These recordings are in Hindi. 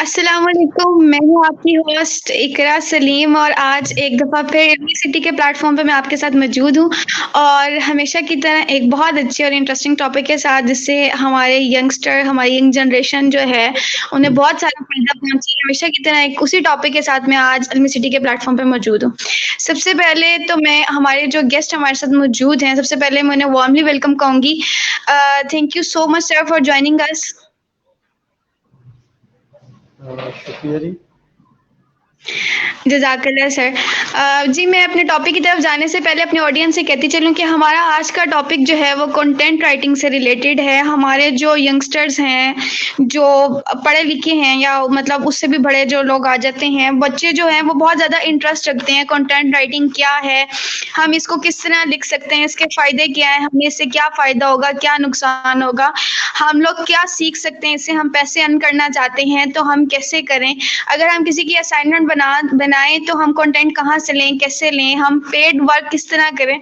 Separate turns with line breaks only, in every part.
अस्सलाम वालेकुम। मैं हूँ आपकी होस्ट इकरा सलीम और आज एक दफ़ा फिर यूनिवर्सिटी के प्लेटफॉर्म पे मैं आपके साथ मौजूद हूँ और हमेशा की तरह एक बहुत अच्छी और इंटरेस्टिंग टॉपिक के साथ, जिससे हमारे यंगस्टर, हमारी यंग जनरेशन जो है उन्हें बहुत सारा फ़ायदा पहुँचे। हमेशा की तरह एक उसी टॉपिक के साथ मैं आज यूनिवर्सिटी के प्लेटफॉर्म पे मौजूद हूँ। सबसे पहले तो मैं हमारे जो गेस्ट हमारे साथ मौजूद हैं, सबसे पहले मैं उन्हें वार्मली वेलकम कहूँगी। Thank you so much sir for joining us.
शुक्रिया जी।
जज़ाकल्लाह सर। जी, मैं अपने टॉपिक की तरफ जाने से पहले अपने ऑडियंस से कहती चलूँ कि हमारा आज का टॉपिक जो है वो कंटेंट राइटिंग से रिलेटेड है। हमारे जो यंगस्टर्स हैं, जो पढ़े लिखे हैं या मतलब उससे भी बड़े जो लोग आ जाते हैं, बच्चे जो हैं वो बहुत ज़्यादा इंटरेस्ट रखते हैं कंटेंट राइटिंग क्या है, हम इसको किस तरह लिख सकते हैं, इसके फ़ायदे क्या हैं, हमें इससे क्या फ़ायदा होगा, क्या नुकसान होगा, हम लोग क्या सीख सकते हैं, इससे हम पैसे अर्न करना चाहते हैं तो हम कैसे करें, अगर हम किसी की असाइनमेंट बनाएं तो हम कंटेंट कहाँ से लें, कैसे लें, हम पेड वर्क किस तरह करें।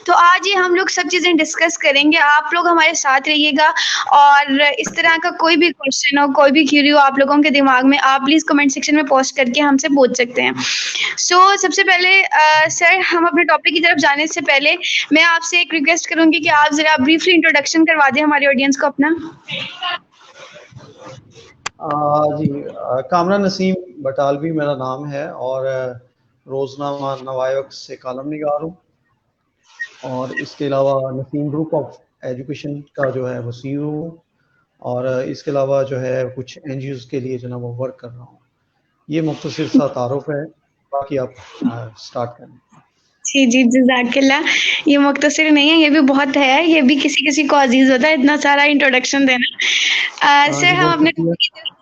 तो आज ये हम लोग सब चीज़ें डिस्कस करेंगे। आप लोग हमारे साथ रहिएगा और इस तरह का कोई भी क्वेश्चन हो, कोई भी क्यूरी हो आप लोगों के दिमाग में, आप प्लीज़ कमेंट सेक्शन में पोस्ट करके हमसे पूछ सकते हैं। सबसे पहले सर, हम अपने टॉपिक की तरफ जाने से पहले मैं आपसे एक रिक्वेस्ट करूँगी कि आप ज़रा ब्रीफली इंट्रोडक्शन करवा दें हमारे ऑडियंस को अपना।
जी, कामरा नसीम बटालवी मेरा नाम है और रोज़नामा नवायक से कॉलम निगार हूँ और इसके अलावा नसीम ग्रुप ऑफ एजुकेशन का जो है वो CEO हूँ और इसके अलावा जो है कुछ NGOs के लिए जो ना वो वर्क कर रहा हूँ। ये मुख्तसर सा तारुफ है, बाकी आप स्टार्ट करें।
जी, जज़ाकल्लाह। ये मुख्तसर नहीं है, ये भी बहुत है, ये भी किसी-किसी को अज़ीज़ होता है इतना सारा इंट्रोडक्शन देना। सर
जी,
हम
बहुत
अपने
शुक्रिया।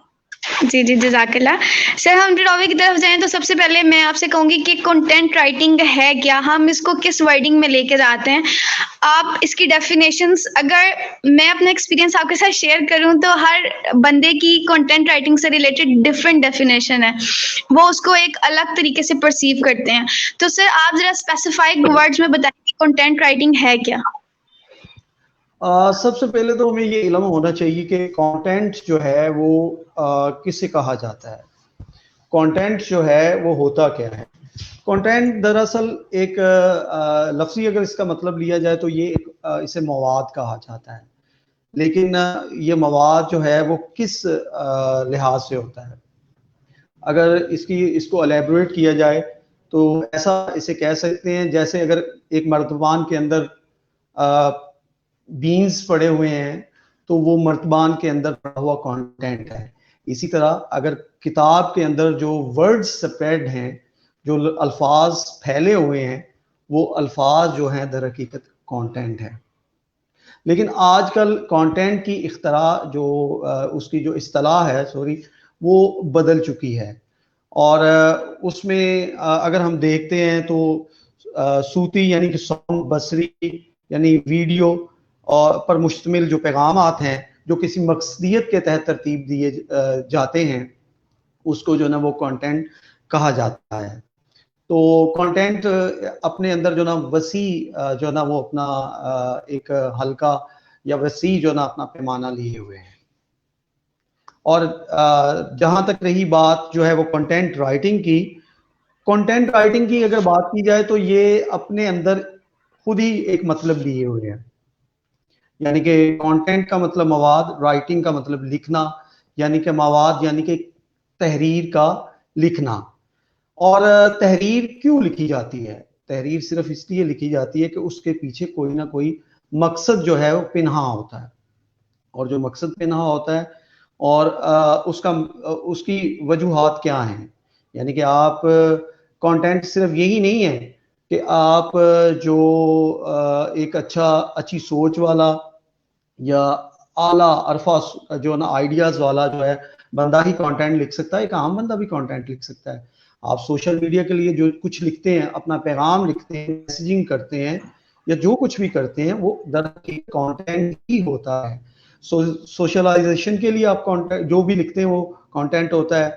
जी, जज़ाकल्लाह। सर हम अपने टॉपिक की तरफ जाएँ तो सबसे पहले मैं आपसे कहूँगी कि कंटेंट राइटिंग है क्या? हम इसको किस वर्डिंग में लेके जाते हैं? आप इसकी डेफिनेशंस, अगर मैं अपना एक्सपीरियंस आपके साथ शेयर करूँ तो हर बंदे की कंटेंट राइटिंग से रिलेटेड डिफरेंट डेफिनेशन है। वो उसको एक अलग तरीके से परसीव करते हैं। तो सर आप ज़रा स्पेसिफाइड वर्ड्स में बताइए कि कंटेंट राइटिंग है क्या?
सबसे पहले तो हमें ये इल्म होना चाहिए कि कंटेंट जो है वो किसे कहा जाता है। कंटेंट जो है वो होता क्या है। कंटेंट दरअसल एक लफ्ज़ी अगर इसका मतलब लिया जाए तो ये इसे मवाद कहा जाता है, लेकिन ये मवाद जो है वो किस लिहाज से होता है। अगर इसको एलेबोरेट किया जाए तो ऐसा इसे कह सकते हैं जैसे अगर एक मर्तबान के अंदर बीन्स पड़े हुए हैं तो वो मर्तबान के अंदर पड़ा हुआ कंटेंट है। इसी तरह अगर किताब के अंदर जो वर्ड्स स्प्रेड हैं, जो अल्फाज फैले हुए हैं, वो अल्फाज जो हैं दर हकीकत कंटेंट है। लेकिन आजकल कंटेंट की इख्तरा जो उसकी जो इस्तिलाह है वो बदल चुकी है और उसमें अगर हम देखते हैं तो सूती यानी कि साउंड, बसरी यानी वीडियो और पर मुश्तमिल जो पैगामात हैं जो किसी मकसदियत के तहत तरतीब दिए जाते हैं, उसको जो ना वो कंटेंट कहा जाता है। तो कंटेंट अपने अंदर जो ना वसी जो ना वो अपना एक हल्का या वसी जो ना अपना पैमाना लिए हुए हैं। और जहां तक रही बात जो है वो कंटेंट राइटिंग की अगर बात की जाए तो ये अपने अंदर खुद ही एक मतलब लिए हुए हैं। यानी कि कंटेंट का मतलब मवाद, राइटिंग का मतलब लिखना, यानी कि मवाद यानी कि तहरीर का लिखना। और तहरीर क्यों लिखी जाती है? तहरीर सिर्फ इसलिए लिखी जाती है कि उसके पीछे कोई ना कोई मकसद जो है वो पिन्हा होता है, और जो मकसद पिन्हा होता है और उसकी वजूहात क्या हैं। यानी कि आप कंटेंट सिर्फ यही नहीं है कि आप जो एक अच्छी सोच वाला या आला अरफा जो ना आइडियाज वाला जो है बंदा ही कंटेंट लिख सकता है, एक आम बंदा भी कंटेंट लिख सकता है। आप सोशल मीडिया के लिए जो कुछ लिखते हैं, अपना पैगाम लिखते हैं, मैसेजिंग करते हैं या जो कुछ भी करते हैं वो दरअसल कंटेंट ही होता है। सोशलाइजेशन के लिए आप कंटेंट जो भी लिखते हैं वो कंटेंट होता है।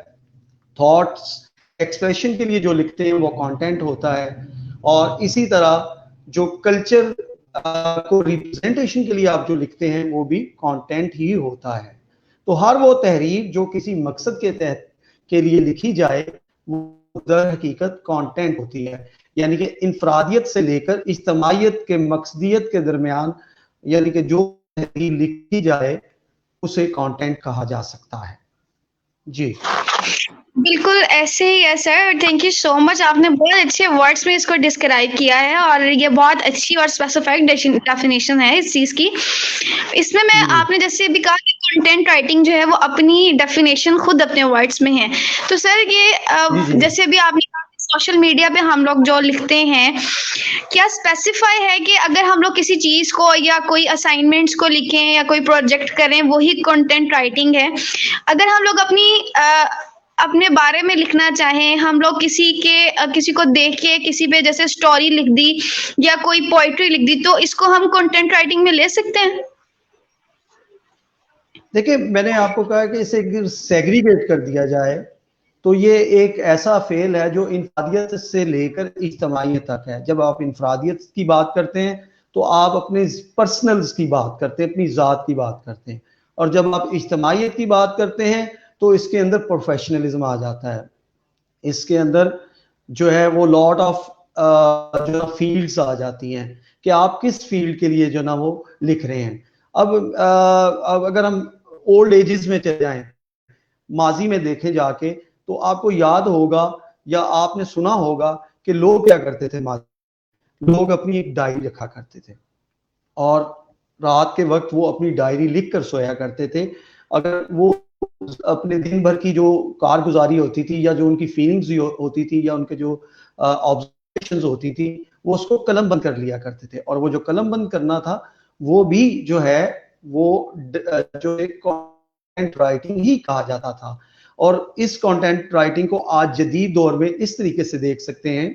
थॉट्स एक्सप्रेशन के लिए जो लिखते हैं वो कंटेंट होता है। और इसी तरह जो कल्चर को रिप्रेजेंटेशन के लिए आप जो लिखते हैं वो भी कंटेंट ही होता है। तो हर वो तहरीर जो किसी मकसद के तहत के लिए लिखी जाए वो दर हकीकत कंटेंट होती है, यानी कि इनफरादियत से लेकर इज्तमाइयत के मकसदियत के दरमियान, यानी कि जो तहरीर लिखी जाए उसे कंटेंट कहा जा सकता है। जी
बिल्कुल ऐसे ही है sir. Thank you so much, आपने बहुत अच्छे वर्ड्स में इसको डिस्क्राइब किया है और ये बहुत अच्छी और स्पेसिफिक डेफिनेशन है इस चीज़ की। इसमें मैं
जी
आपने जैसे अभी कहा कि कंटेंट राइटिंग जो है वो अपनी डेफिनेशन खुद अपने वर्ड्स में है। तो सर ये
जी जी
जैसे अभी आपने कहा कि सोशल मीडिया पे हम लोग जो लिखते हैं, क्या स्पेसिफाई है कि अगर हम लोग किसी चीज़ को या कोई असाइनमेंट्स को लिखें या कोई प्रोजेक्ट करें वही कंटेंट राइटिंग है? अगर हम लोग अपने बारे में लिखना चाहें, हम लोग किसी को देख के किसी पे जैसे स्टोरी लिख दी या कोई पोएट्री लिख दी, तो इसको हम कंटेंट राइटिंग में ले सकते हैं?
देखिए, मैंने आपको कहा कि इसे सेग्रीगेट कर दिया जाए तो ये एक ऐसा फेल है जो इनफरादियत से लेकर इज्तमाइयत तक है। जब आप इनफरादियत की बात करते हैं तो आप अपने पर्सनल्स की बात करते हैं, अपनी ज़ात की बात करते हैं, और जब आप इज्तमाइयत की बात करते हैं तो इसके अंदर प्रोफेशनलिज्म आ जाता है। इसके अंदर जो है वो लॉट ऑफ जो फील्ड्स आ जाती हैं कि आप किस फील्ड के लिए जो ना वो लिख रहे हैं। अब अगर हम ओल्ड एजेस में चले जाएं, माजी में देखे जाके, तो आपको याद होगा या आपने सुना होगा कि लोग क्या करते थे। माजी लोग अपनी एक डायरी रखा करते थे और रात के वक्त वो अपनी डायरी लिख कर सोया करते थे। अगर वो अपने दिन भर की जो कारगुजारी होती थी या जो उनकी फीलिंग्स होती थी या उनके जो ऑब्जर्वेशंस होती थी वो उसको कलम बंद कर लिया करते थे, और वो जो कलम बंद करना था वो भी जो है वो जो एक कंटेंट राइटिंग ही कहा जाता था। और इस कंटेंट राइटिंग को आज जदीद दौर में इस तरीके से देख सकते हैं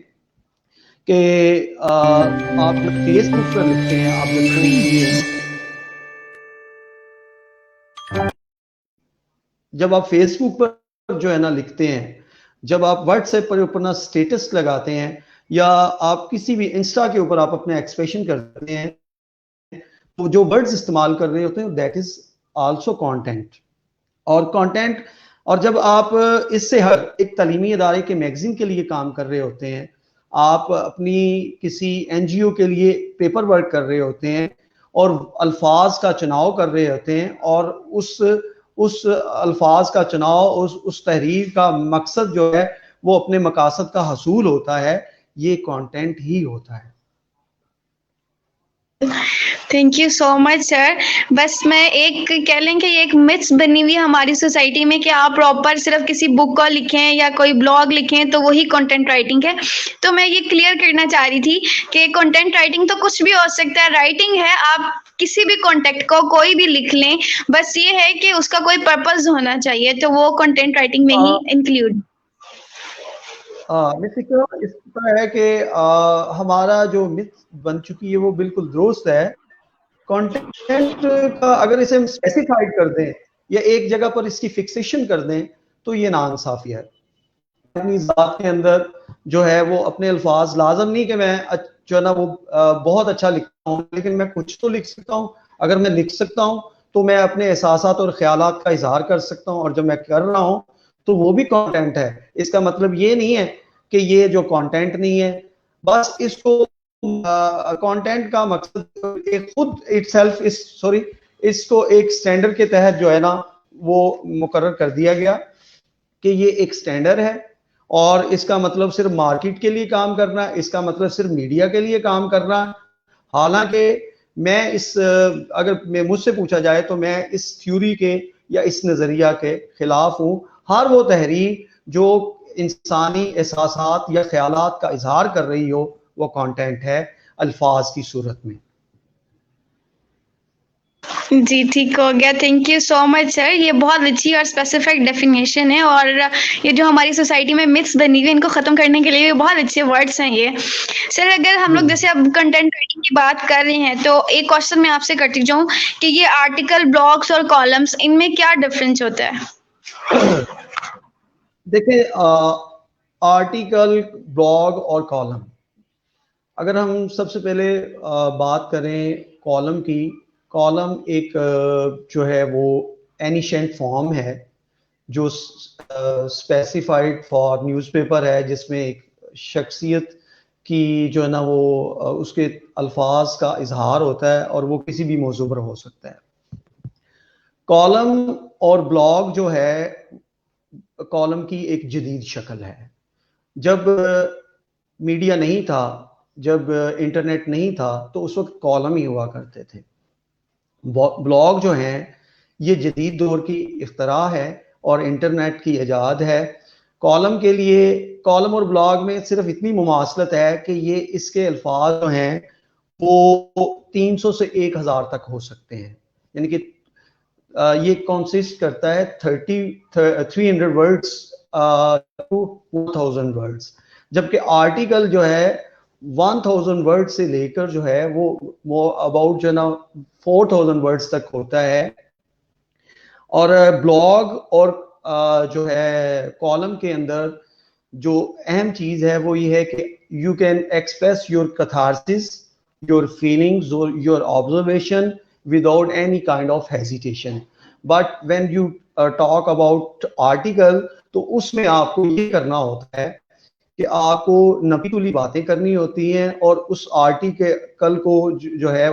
कि आप जब फेसबुक पर लिखते हैं, आप जब आप फेसबुक पर जो है ना लिखते हैं, जब आप व्हाट्सएप पर अपना स्टेटस लगाते हैं या आप किसी भी इंस्टा के ऊपर आप अपने एक्सप्रेशन करते हैं, तो जो वर्ड्स इस्तेमाल कर रहे होते हैं दैट इज आल्सो कंटेंट। और कंटेंट, और जब आप इससे हर एक तालीमी इदारे के मैगजीन के लिए काम कर रहे होते हैं, आप अपनी किसी एनजीओ के लिए पेपर वर्क कर रहे होते हैं और अल्फाज का चुनाव कर रहे होते हैं, और उस अल्फाज का चुनाव, उस तहरीर का मकसद जो है वो अपने मकासद का हसूल होता है, ये कंटेंट ही होता है।
Thank you so much sir. बस मैं एक कह लें कि ये एक मिथ्स बनी हुई है हमारी सोसाइटी में कि आप प्रॉपर सिर्फ किसी बुक को लिखें या कोई ब्लॉग लिखें तो वही कंटेंट राइटिंग है। तो मैं ये क्लियर करना चाह रही थी कि कंटेंट राइटिंग तो कुछ भी हो सकता है, राइटिंग है, आप किसी भी कॉन्टेक्ट को कोई भी लिख लें, बस ये है कि उसका कोई पर्पस होना चाहिए, तो वो कंटेंट राइटिंग में ही इंक्लूड।
मिथिका, इस तरह है कि हमारा जो मिथ बन चुकी है वो बिल्कुल दुरुस्त है। कंटेंट का अगर इसे हम स्पेसिफाइड कर दें या एक जगह पर इसकी फिक्सेशन कर दें तो ये नाइंसाफी है। अपनी जात के अंदर जो है वो अपने अल्फाज, लाजम नहीं कि मैं जो है ना वो बहुत अच्छा लिखता हूँ, लेकिन मैं कुछ तो लिख सकता हूँ। अगर मैं लिख सकता हूँ तो मैं अपने एहसासात और ख्यालात का इजहार कर सकता हूँ, और जब मैं कर रहा हूँ तो वो भी कंटेंट है। इसका मतलब ये नहीं है कि ये जो कंटेंट नहीं है। बस इसको कंटेंट का मकसद एक खुद इटसेल्फ इस सॉरी इसको एक स्टैंडर्ड के तहत जो है ना वो मुकर्रर कर दिया गया कि ये एक स्टैंडर्ड है, और इसका मतलब सिर्फ मार्केट के लिए काम करना, इसका मतलब सिर्फ मीडिया के लिए काम करना। हालांकि मैं अगर मैं मुझसे पूछा जाए तो मैं इस थ्योरी के या इस नजरिया के खिलाफ हूं। हर वो तहरीर जो इंसानी एहसासात या ख्यालात का इजहार कर रही हो वो कंटेंट है, अल्फाज की सूरत में।
जी, ठीक हो गया। Thank you so much sir. ये बहुत अच्छी और स्पेसिफिक डेफिनेशन है और ये जो हमारी सोसाइटी में मिथ्स बनी हुई है इनको ख़त्म करने के लिए बहुत अच्छे वर्ड्स हैं ये। सर अगर हम लोग जैसे अब कंटेंट राइटिंग की बात कर रहे हैं तो एक क्वेश्चन मैं आपसे करती जाऊँ कि ये आर्टिकल, ब्लॉग्स और कॉलम्स इनमें क्या डिफरेंस होता है?
देखिए, आर्टिकल, ब्लॉग और कॉलम, अगर हम सबसे पहले बात करें कॉलम की, कॉलम एक जो है वो एनिशेंट फॉर्म है जो स्पेसिफाइड फॉर न्यूज़पेपर है, जिसमें एक शख्सियत की जो है ना वो उसके अल्फाज का इजहार होता है और वो किसी भी मौजू पर हो सकता है। कॉलम और ब्लॉग जो है कॉलम की एक जदीद शक्ल है। जब मीडिया नहीं था, जब इंटरनेट नहीं था, तो उस वक्त कॉलम ही हुआ करते थे। ब्लॉग जो हैं ये जदीद दौर की इख्तरा है और इंटरनेट की ईजाद है। कॉलम के लिए, कॉलम और ब्लॉग में सिर्फ इतनी मुमासलत है कि ये इसके अल्फाज जो हैं वो 300 से 1000 तक हो सकते हैं, यानी कि ये कॉन्सिस्ट करता है 300 वर्ड्स टू 1000 वर्ड्स, जबकि आर्टिकल जो है 1000 वर्ड से लेकर जो है वो अबाउट जो है ना 4000 वर्ड्स तक होता है। और ब्लॉग और जो है कॉलम के अंदर जो अहम चीज है वो ये है कि you can express your catharsis, your feelings, your observation without any kind of hesitation. But when you talk about article, तो उसमें आपको ये करना होता है कि आपको नपी तुली बातें करनी होती हैं और उस आर्टिकल को जो है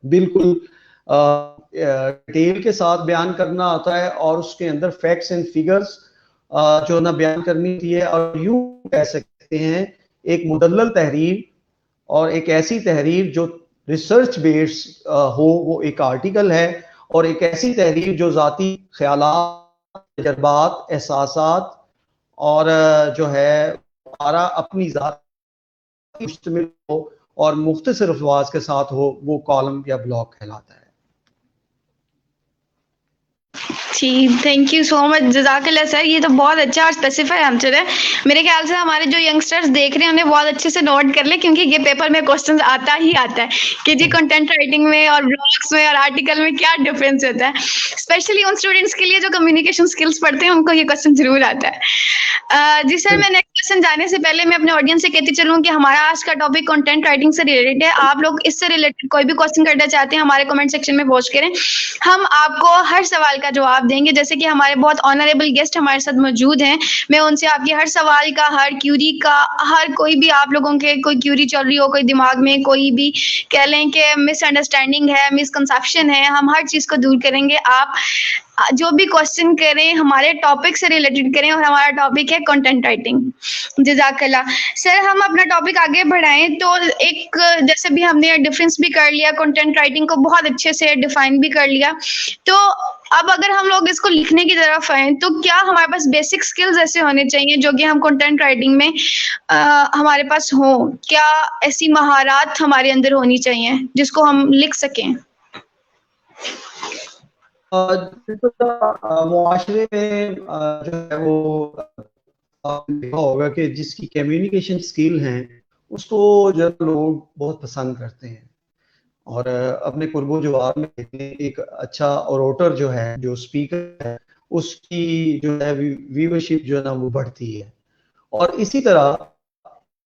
बिल्कुल डिटेल के साथ बयान करना होता है और उसके अंदर फैक्ट्स एंड फिगर्स जो ना बयान करनी होती है। और यूं कह सकते हैं एक मुदल्लल तहरीर और एक ऐसी तहरीर जो रिसर्च बेस्ड हो वो एक आर्टिकल है, और एक ऐसी तहरीर जो ज़ाती ख्यालात, तजर्बात, एहसासात और जो है हमारा अपनी ज़ात मुश्तमिल हो और मुख्तसर अल्फाज के साथ हो, वो कॉलम या ब्लॉग कहलाता है।
जी, थैंक यू सो मच जज़ाकल्लाह सर। ये तो बहुत अच्छा और स्पेसिफाई आंसर है। मेरे ख्याल से हमारे जो यंगस्टर्स देख रहे हैं उन्हें बहुत अच्छे से नोट कर ले, क्योंकि ये पेपर में क्वेश्चंस आता ही आता है कि जी कंटेंट राइटिंग में और ब्लॉग्स में और आर्टिकल में क्या डिफरेंस होता है। स्पेशली उन स्टूडेंट्स के लिए जो कम्युनिकेशन स्किल्स पढ़ते हैं उनको ये क्वेश्चन जरूर आता है। जी सर, मैं नेक्स्ट क्वेश्चन जाने से पहले मैं अपने ऑडियंस से कहती चलूँ कि हमारा आज का टॉपिक कंटेंट राइटिंग से रिलेटेड है। आप लोग इससे रिलेटेड कोई भी क्वेश्चन करना चाहते हैं हमारे कमेंट सेक्शन में पोस्ट करें, हम आपको हर सवाल का जवाब देंगे। जैसे कि हमारे बहुत ऑनरेबल गेस्ट हमारे साथ मौजूद हैं, मैं उनसे आपकी हर सवाल का, हर क्यूरी का, हर कोई भी आप लोगों के कोई क्यूरी चल रही हो, कोई दिमाग में कोई भी कह लें कि मिसअंडरस्टैंडिंग है, मिसकंसेप्शन है, हम हर चीज़ को दूर करेंगे। आप जो भी क्वेश्चन करें हमारे टॉपिक से रिलेटेड करें, और हमारा टॉपिक है कंटेंट राइटिंग। जज़ाकल्लाह सर। हम अपना टॉपिक आगे बढ़ाएं तो एक, जैसे भी हमने डिफरेंस भी कर लिया, कंटेंट राइटिंग को बहुत अच्छे से डिफाइन भी कर लिया, तो अब अगर हम लोग इसको लिखने की तरफ आए तो क्या हमारे पास बेसिक स्किल्स ऐसे होने चाहिए जो कि हम कंटेंट राइटिंग में हमारे पास हो? क्या ऐसी महारत हमारे अंदर होनी चाहिए जिसको हम लिख सकें?
मुआशरे में जो है वो आपने देखा होगा कि जिसकी कम्युनिकेशन स्किल हैं उसको जो लोग बहुत पसंद करते हैं, और अपने कुर्बो जवाब में एक अच्छा ओरेटर जो है, जो स्पीकर है, उसकी जो है व्यूअरशिप जो है ना वो बढ़ती है। और इसी तरह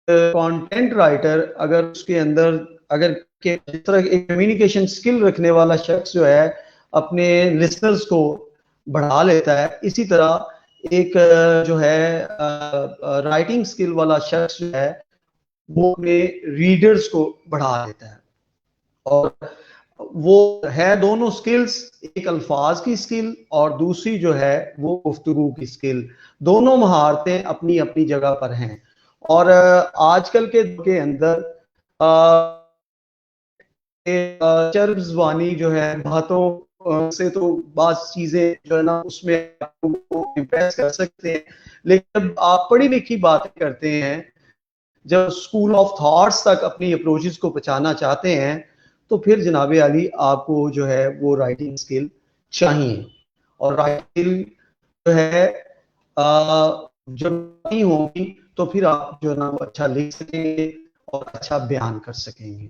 कंटेंट राइटर अगर उसके अंदर अगर जिस तरह एक कम्युनिकेशन स्किल रखने वाला शख्स जो है अपने लिसनर्स को बढ़ा लेता है, इसी तरह एक जो है राइटिंग स्किल वाला शख्स जो है वो अपने रीडर्स को बढ़ा लेता है। और वो है दोनों स्किल्स, एक अल्फाज की स्किल और दूसरी जो है वो गुफ्तगू की स्किल। दोनों महारतें अपनी अपनी जगह पर हैं। और आजकल के अंदर चर्ब ज़बानी जो है, बातों से तो बात चीजें जो है ना उसमें आपको इम्प्रेस कर सकते हैं, लेकिन जब आप पढ़ी लिखी बातें करते हैं, जब स्कूल ऑफ थॉट्स तक अपनी अप्रोचेस को पहचाना चाहते हैं, तो फिर जनाब अली आपको जो है वो राइटिंग स्किल चाहिए। और राइटिंग जो है जब नहीं होगी तो फिर आप जो है ना वो अच्छा लिख सकेंगे और अच्छा बयान कर सकेंगे।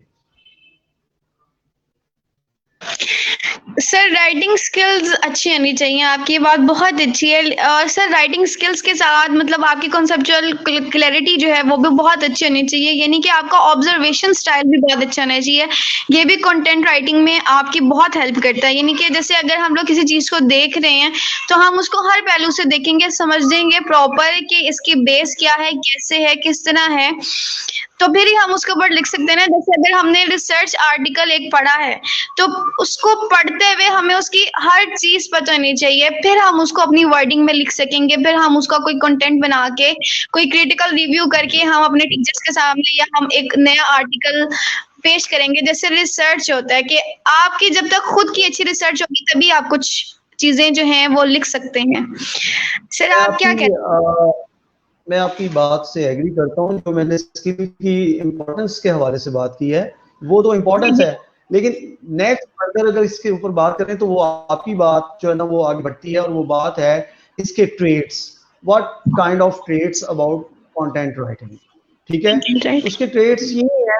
सर राइटिंग स्किल्स अच्छी होनी चाहिए, आपकी ये बात बहुत अच्छी है। और सर राइटिंग स्किल्स के साथ मतलब आपकी कॉन्सेप्चुअल क्लैरिटी जो है वो भी बहुत अच्छी होनी चाहिए, यानी कि आपका ऑब्जर्वेशन स्टाइल भी बहुत अच्छा होना चाहिए। ये भी कंटेंट राइटिंग में आपकी बहुत हेल्प करता है, यानी कि जैसे अगर हम लोग किसी चीज़ को देख रहे हैं तो हम उसको हर पहलू से देखेंगे, समझेंगे प्रॉपर कि इसकी बेस क्या है, कैसे है, किस तरह है, तो फिर ही हम उसके ऊपर लिख सकते हैं ना। जैसे अगर हमने रिसर्च आर्टिकल एक पढ़ा है तो उसको पढ़ते हुए हमें उसकी हर चीज पता होनी चाहिए, फिर हम उसको अपनी वर्डिंग में लिख सकेंगे, फिर हम उसका कोई कंटेंट बना के कोई क्रिटिकल रिव्यू करके हम अपने टीचर्स के सामने या हम एक नया आर्टिकल पेश करेंगे। जैसे रिसर्च होता है कि आपकी जब तक खुद की अच्छी रिसर्च होगी तभी आप कुछ चीजें जो हैं वो लिख सकते हैं। सर
मैं
आप क्या
आपकी
कहते हैं?
मैं आपकी बात से एग्री करता हूँ। जो मैंने स्किल की इम्पोर्टेंस के हवाले से बात की है, वो तो
जी
इम्पोर्टेंस
जी
है, लेकिन नेक्स्ट फर्दर अगर इसके ऊपर बात करें तो वो आपकी बात जो है ना वो आगे बढ़ती है, और वो बात है इसके trades, what kind of trades about content writing. ठीक है,
राइट।
उसके ट्रेड्स ये है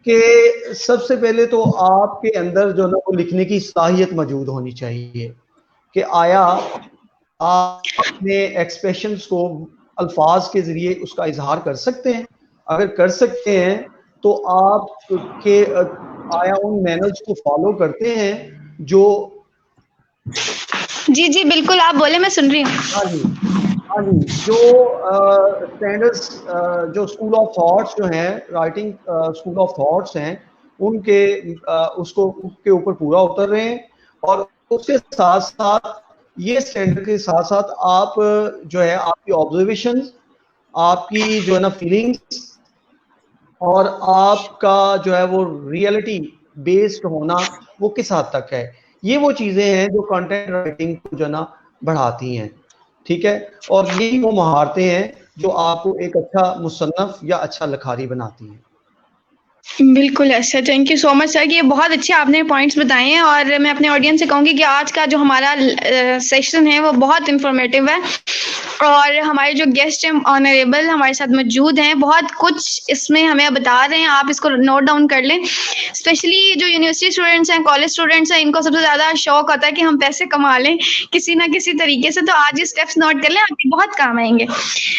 कि सबसे पहले तो आपके अंदर जो ना वो लिखने की सलाहियत मौजूद होनी चाहिए, कि आया आप अपने एक्सप्रेशंस को अल्फाज के ज़रिए उसका इज़हार कर सकते हैं। अगर कर सकते हैं तो आप के आया उन मैनर्स को फॉलो करते हैं जो।
जी जी बिल्कुल, आप बोले, मैं सुन रही हूँ।
हाँ जी, हाँ जी, जो स्टैंडर्ड्स, जो स्कूल ऑफ थॉट्स जो हैं, राइटिंग स्कूल ऑफ थॉट्स हैं, उनके उसको उसके ऊपर पूरा उतर रहे हैं। और उसके साथ साथ ये स्टैंडर्ड के साथ साथ आप जो है आपकी ऑब्जर्वेशन, आपकी जो है ना फीलिंग्स, और आपका जो है वो रियलिटी बेस्ड होना वो किस हद तक है, ये वो चीजें हैं जो कंटेंट राइटिंग को जो है ना बढ़ाती हैं। ठीक है, और यही वो महारतें हैं जो आपको एक अच्छा मुसन्नफ या अच्छा लिखारी बनाती हैं।
बिल्कुल, अच्छा, thank you so much sir, कि ये बहुत अच्छे आपने पॉइंट्स बताए हैं। और मैं अपने ऑडियंस से कहूँगी कि आज का जो हमारा सेशन है वो बहुत इन्फॉर्मेटिव है, और हमारे जो गेस्ट हैं ऑनरेबल हमारे साथ मौजूद हैं, बहुत कुछ इसमें हमें बता रहे हैं, आप इसको नोट डाउन कर लें। स्पेशली जो यूनिवर्सिटी स्टूडेंट्स हैं, कॉलेज स्टूडेंट्स हैं, इनको सबसे ज़्यादा शौक होता है कि हम पैसे कमा लें किसी ना किसी तरीके से, तो आज ये स्टेप्स नोट कर लें, आपके बहुत काम आएंगे।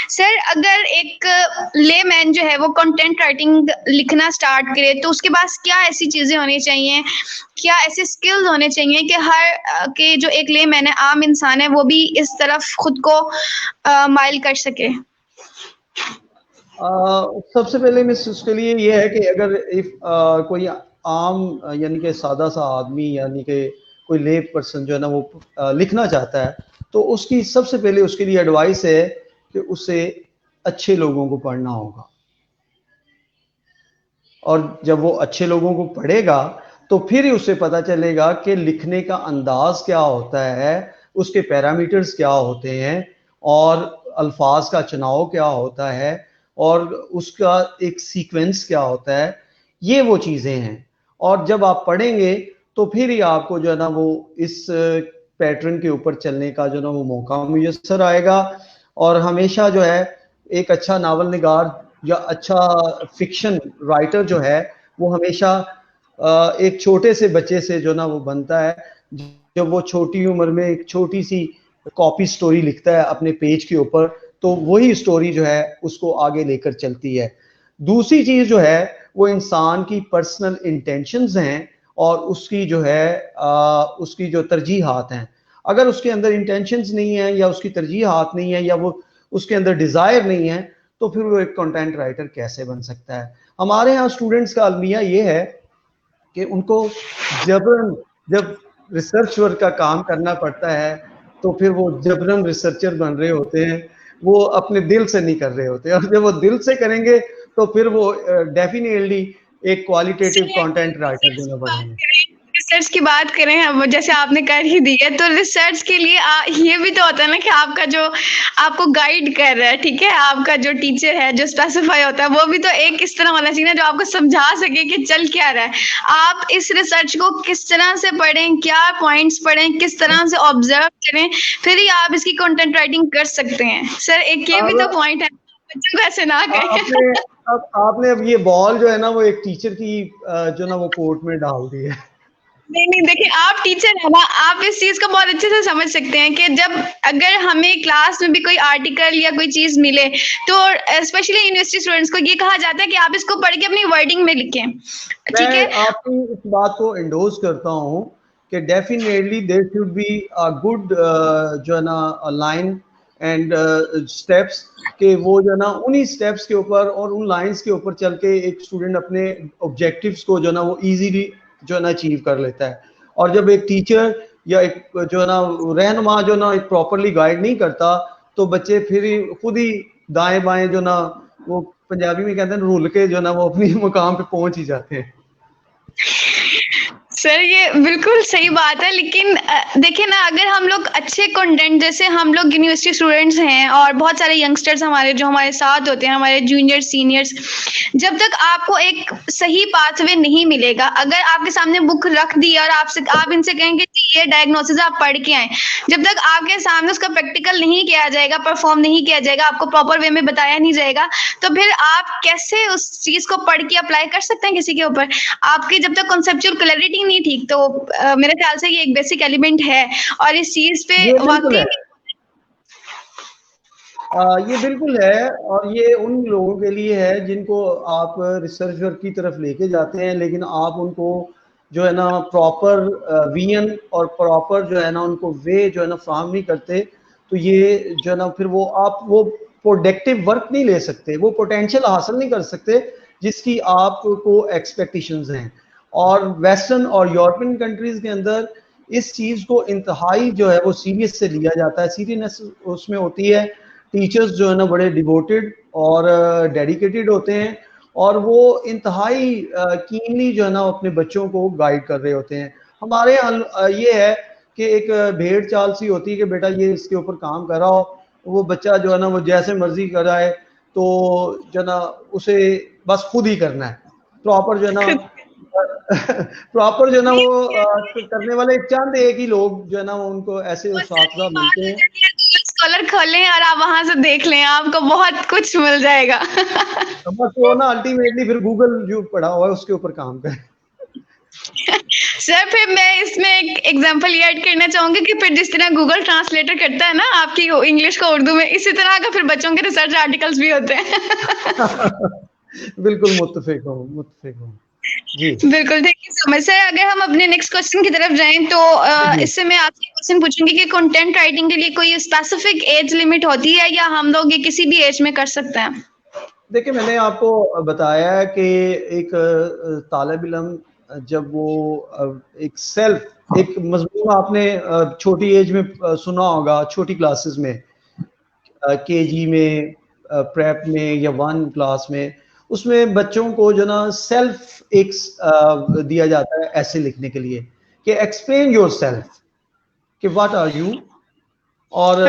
सर अगर एक लेमैन जो है वो कंटेंट राइटिंग लिखना स्टार्ट करे तो उसके पास क्या ऐसी चीजें होनी चाहिए, क्या ऐसे स्किल्स होने चाहिए कि हर के जो एक लेमैन है, आम इंसान है, वो भी इस तरफ खुद को माइल कर सके?
सबसे पहले मिस उसके लिए ये है कि अगर इफ कोई आम यानी कि सादा सा आदमी, यानी कि कोई ले पर्सन जो है ना वो लिखना चाहता है, तो उसकी सबसे पहले उसके लिए एडवाइस है कि उसे अच्छे लोगों को पढ़ना होगा। और जब वो अच्छे लोगों को पढ़ेगा तो फिर ही उसे पता चलेगा कि लिखने का अंदाज क्या होता है, उसके पैरामीटर्स क्या होते हैं, और अल्फाज का चुनाव क्या होता है, और उसका एक सीक्वेंस क्या होता है। ये वो चीज़ें हैं, और जब आप पढ़ेंगे तो फिर ही आपको जो है ना वो इस पैटर्न के ऊपर चलने का जो है ना वो मौका मुयस्सर आएगा। और हमेशा जो है एक अच्छा नावल निगार या अच्छा फिक्शन राइटर जो है वो हमेशा एक छोटे से बच्चे से जो ना वो बनता है। जब वो छोटी उम्र में एक छोटी सी कॉपी स्टोरी लिखता है अपने पेज के ऊपर, तो वही स्टोरी जो है उसको आगे लेकर चलती है। दूसरी चीज जो है वो इंसान की पर्सनल इंटेंशंस हैं, और उसकी जो है उसकी जो तरजीहात हैं। अगर उसके अंदर इंटेंशंस नहीं है, या उसकी तरजीहात नहीं है, या वो उसके अंदर डिजायर नहीं है, तो फिर वो एक कंटेंट राइटर कैसे बन सकता है। हमारे यहाँ स्टूडेंट्स का अलमिया ये है कि उनको जबरन जब रिसर्च वर्क का काम करना पड़ता है तो फिर वो जबरन रिसर्चर बन रहे होते हैं, वो अपने दिल से नहीं कर रहे होते। और जब वो दिल से करेंगे तो फिर वो डेफिनेटली एक क्वालिटेटिव कंटेंट राइटर जो बनेंगे।
रिसर्च की बात करें, अब जैसे आपने कर ही दी है, तो रिसर्च के लिए ये भी तो होता है ना कि आपका जो आपको गाइड कर रहा है, ठीक है, आपका जो टीचर है जो स्पेसिफाई होता है, वो भी तो एक इस तरह होना चाहिए ना जो आपको समझा सके कि चल क्या रहा है। आप इस रिसर्च को किस तरह से पढ़ें, क्या पॉइंट्स पढ़ें, किस तरह से ऑब्जर्व करें, फिर ही आप इसकी कंटेंट राइटिंग कर सकते हैं। सर एक ये भी तो
अब
पॉइंट है, बच्चों को ऐसे ना कहें।
आपने अब ये बॉल जो है ना वो एक टीचर की जो ना वो कोर्ट में डाल दी है।
नहीं नहीं, देखिए आप टीचर है ना, आप इस चीज को बहुत अच्छे से समझ सकते हैं कि जब अगर हमें क्लास में भी कोई आर्टिकल या कोई चीज मिले तो स्पेशली यूनिवर्सिटी स्टूडेंट्स को ये कहा जाता है कि आप इसको पढ़ के अपनी वर्डिंग में लिखें, ठीक है।
मैं आपकी इस बात को इंडोर्स करता हूँ कि definitely there should be a good जो है ना लाइन एंड स्टेप्स, कि वो जो है ना उन्हीं स्टेप्स के ऊपर और उन लाइंस के ऊपर चल के एक स्टूडेंट अपने ऑब्जेक्टिव्स को जो है ना वो इजीली जो है ना अचीव कर लेता है। और जब एक टीचर या एक जो है ना रहनुमा जो ना एक प्रॉपरली गाइड नहीं करता तो बच्चे फिर खुद ही दाएं बाएं जो ना वो पंजाबी में कहते हैं रुल के जो ना वो अपनी मुकाम पे पहुंच ही जाते हैं।
सर ये बिल्कुल सही बात है, लेकिन देखिए ना, अगर हम लोग अच्छे कंटेंट, जैसे हम लोग यूनिवर्सिटी स्टूडेंट्स हैं और बहुत सारे यंगस्टर्स हमारे जो हमारे साथ होते हैं, हमारे जूनियर सीनियर्स, जब तक आपको एक सही पाथवे नहीं मिलेगा, अगर आपके सामने बुक रख दी और आप इनसे कहेंगे कि ये डायग्नोसिस आप पढ़ के आए, जब तक आपके सामने उसका प्रैक्टिकल नहीं किया जाएगा, परफॉर्म नहीं किया जाएगा, आपको प्रॉपर वे में बताया नहीं जाएगा, तो फिर आप कैसे उस चीज को पढ़ के अप्लाई कर सकते हैं किसी के ऊपर? आपकी जब तक कॉन्सेप्चुअल क्लैरिटी नहीं ठीक, तो मेरे ख्याल से ये एक बेसिक एलिमेंट है और इस चीज पे वाकई
ये बिल्कुल है, और ये उन लोगों के लिए है जिनको आप रिसर्च वर्क की तरफ लेके जाते हैं, लेकिन आप उनको जो है ना प्रॉपर विजन और प्रॉपर जो है ना उनको वे जो है ना फ्राहम नहीं करते, तो ये जो है ना फिर वो आप वो प्रोडक्टिव वर्क नहीं ले सकते, वो पोटेंशियल हासिल नहीं कर सकते जिसकी आपको एक्सपेक्टेशंस हैं। और वेस्टर्न और यूरोपियन कंट्रीज के अंदर इस चीज़ को इंतहाई जो है वो सीरियस से लिया जाता है, सीरियसनेस उसमें होती है। टीचर्स जो है ना बड़े डिवोटेड और डेडिकेटेड होते हैं और वो इंतहाई कीनली जो है ना अपने बच्चों को गाइड कर रहे होते हैं। हमारे यहाँ ये है कि एक भेड़ चाल सी होती है कि बेटा ये इसके ऊपर काम कर रहा हो, वो बच्चा जो है ना वो जैसे मर्जी कराए तो जो है ना उसे बस खुद ही करना है, प्रॉपर जो है ना प्रॉपर जो है ना वो करने वाले चंद एक ही लोग जो है ना वो उनको ऐसे उस्ताद मिलते हैं।
स्कॉलर खोलें और आप वहां से देख लें, आपको बहुत कुछ मिल जाएगा।
बस वो ना अल्टीमेटली फिर गूगल जो पढ़ा हुआ है उसके ऊपर काम करें।
सर फिर मैं इसमें एक एग्जांपल ये ऐड करना चाहूंगी कि फिर जिस तरह गूगल ट्रांसलेटर करता है ना आपकी इंग्लिश को उर्दू में, इसी तरह का फिर बच्चों के रिसर्च आर्टिकल्स भी होते हैं।
बिल्कुल मुत्तफिक हूँ जी।
बिल्कुल, thank you so much. Sir अगर हम अपने नेक्स्ट क्वेश्चन की तरफ जाएं तो इससे मैं आपसे क्वेश्चन पूछूंगी कि कंटेंट राइटिंग के लिए कोई स्पेसिफिक एज लिमिट होती है या हम लोग ये किसी भी एज में कर सकते हैं?
देखिए मैंने आपको बताया है कि एक तालिब इल्म जब वो एक मजमून आपने छोटी एज में सुना होगा, छोटी क्लासेस में, केजी में, प्रेप में या 1 क्लास में, उसमें बच्चों को जो ना सेल्फ एक दिया जाता है ऐसे लिखने के लिए कि एक्सप्लेन योर सेल्फ, कि व्हाट आर यू, और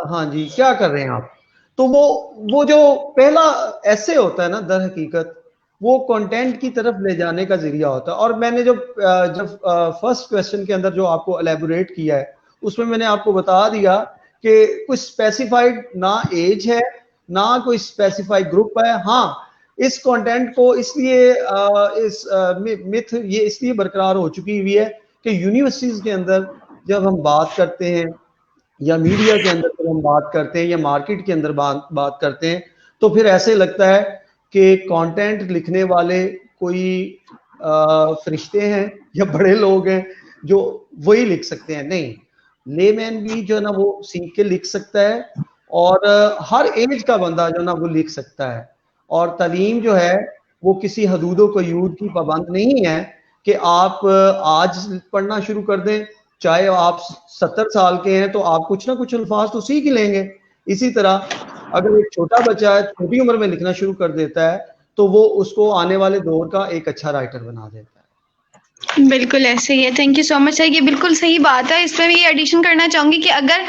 हाँ जी क्या कर रहे हैं आप। तो वो जो पहला ऐसे होता है ना, दर हकीकत वो कंटेंट की तरफ ले जाने का जरिया होता है। और मैंने जब फर्स्ट क्वेश्चन के अंदर जो आपको एलेबोरेट किया है उसमें मैंने आपको बता दिया कि कुछ स्पेसिफाइड ना एज है ना कोई स्पेसिफाइड ग्रुप है। हाँ, इस कंटेंट को इसलिए इस मिथ ये इसलिए बरकरार हो चुकी हुई है कि यूनिवर्सिटीज के अंदर जब हम बात करते हैं या मीडिया के अंदर जब हम बात करते हैं या मार्केट के अंदर बात करते हैं तो फिर ऐसे लगता है कि कंटेंट लिखने वाले कोई फरिश्ते हैं या बड़े लोग हैं जो वही लिख सकते हैं। नहीं, लेमैन भी जो है ना वो सीख के लिख सकता है और हर एज का बंदा जो ना वो लिख सकता है। और तालीम जो है वो किसी हदूदो क़यूद की पाबंद नहीं है कि आप आज पढ़ना शुरू कर दें, चाहे आप 70 साल के हैं तो आप कुछ ना कुछ अल्फाज तो सीख ही लेंगे। इसी तरह अगर एक छोटा बच्चा है छोटी उम्र में लिखना शुरू कर देता है तो वो उसको आने वाले दौर का एक अच्छा राइटर बना देता है।
बिल्कुल ऐसे ही है। Thank you so much sir, ये बिल्कुल सही बात है। इसमें मैं ये एडिशन करना चाहूंगी कि अगर